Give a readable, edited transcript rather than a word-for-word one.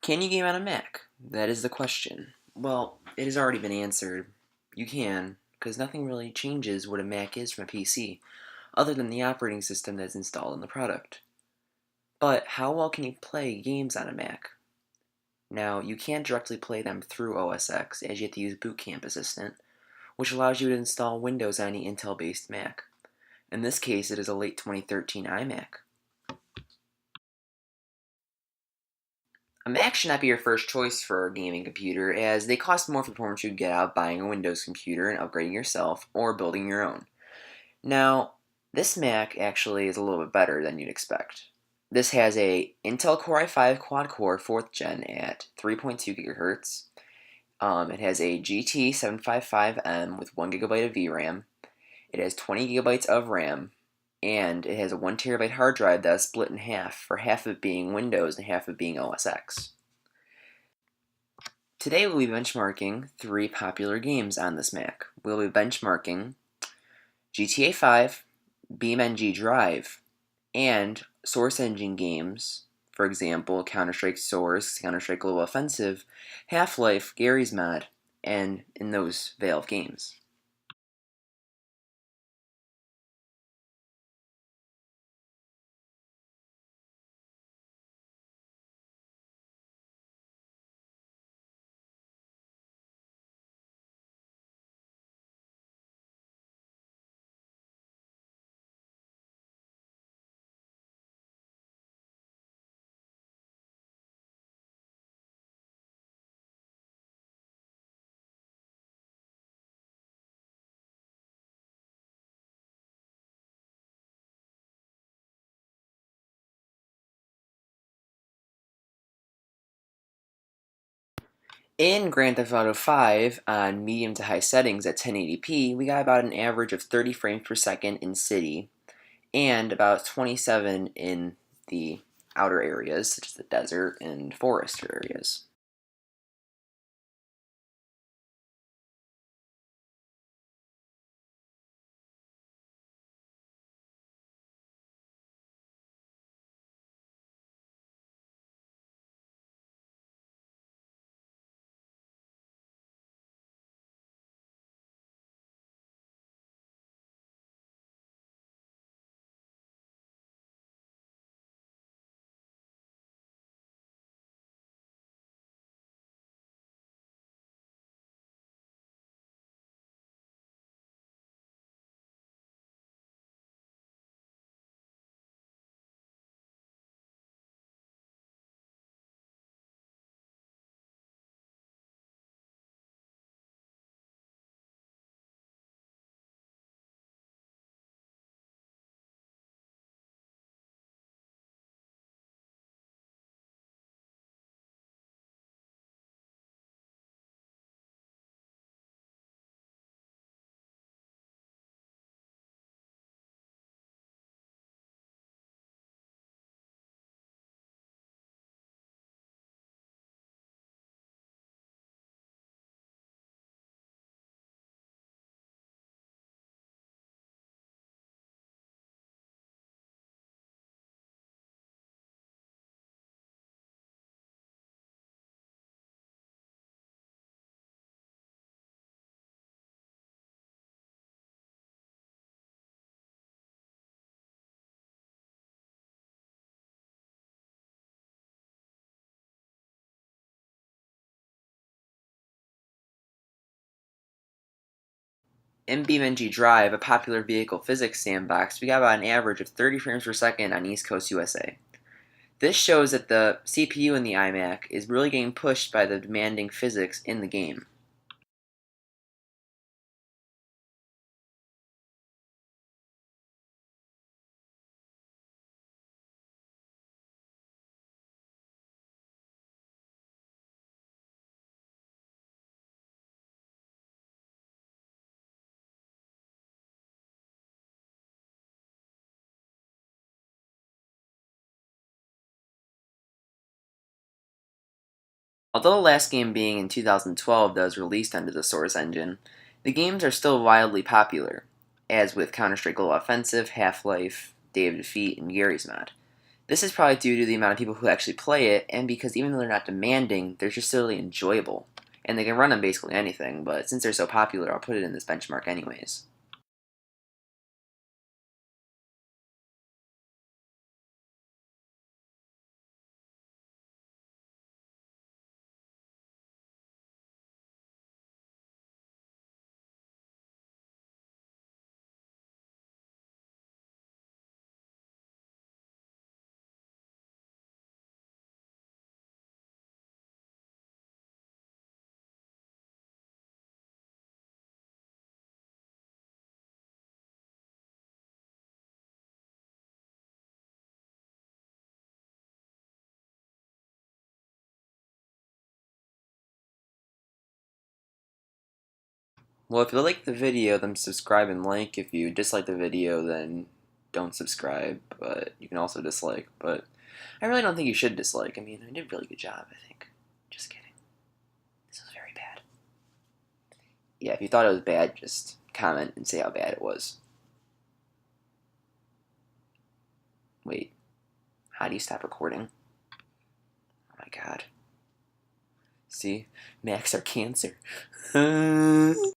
Can you game on a Mac? That is the question. Well, it has already been answered. You can, because nothing really changes what a Mac is from a PC, other than the operating system that's installed in the product. But how well can you play games on a Mac? Now, you can't directly play them through OS X, as you have to use Boot Camp Assistant, which allows you to install Windows on any Intel-based Mac. In this case, it is a late 2013 iMac. A Mac should not be your first choice for a gaming computer, as they cost more for the performance you'd get out of buying a Windows computer and upgrading yourself, or building your own. Now, this Mac actually is a little bit better than you'd expect. This has a Intel Core i5 quad-core 4th gen at 3.2 GHz. It has a GT755M with 1 GB of VRAM. It has 20 GB of RAM, and it has a 1 TB hard drive that is split in half, for half of it being Windows and half of it being OS X. Today we'll be benchmarking 3 popular games on this Mac. We'll be benchmarking GTA 5, Beamnng Drive, and Source Engine games, for example, Counter-Strike Source, Counter-Strike Global Offensive, Half-Life, Garry's Mod, and in those Valve games. In Grand Theft Auto 5, on medium to high settings at 1080p, we got about an average of 30 frames per second in city, and about 27 in the outer areas, such as the desert and forest areas. In Beamnng Drive, a popular vehicle physics sandbox, we got about an average of 30 frames per second on East Coast USA. This shows that the CPU in the iMac is really getting pushed by the demanding physics in the game. Although the last game being in 2012 that was released under the Source engine, the games are still wildly popular, as with Counter-Strike Global Offensive, Half-Life, Day of Defeat, and Garry's Mod. This is probably due to the amount of people who actually play it, and because even though they're not demanding, they're just really enjoyable. And they can run on basically anything, but since they're so popular, I'll put it in this benchmark anyways. Well, if you like the video, then subscribe and like. If you dislike the video, then don't subscribe, but you can also dislike. But I really don't think you should dislike. I mean, I did a really good job, I think. Just kidding. This was very bad. Yeah, if you thought it was bad, just comment and say how bad it was. Wait, how do you stop recording? Oh my god. See? Max our cancer.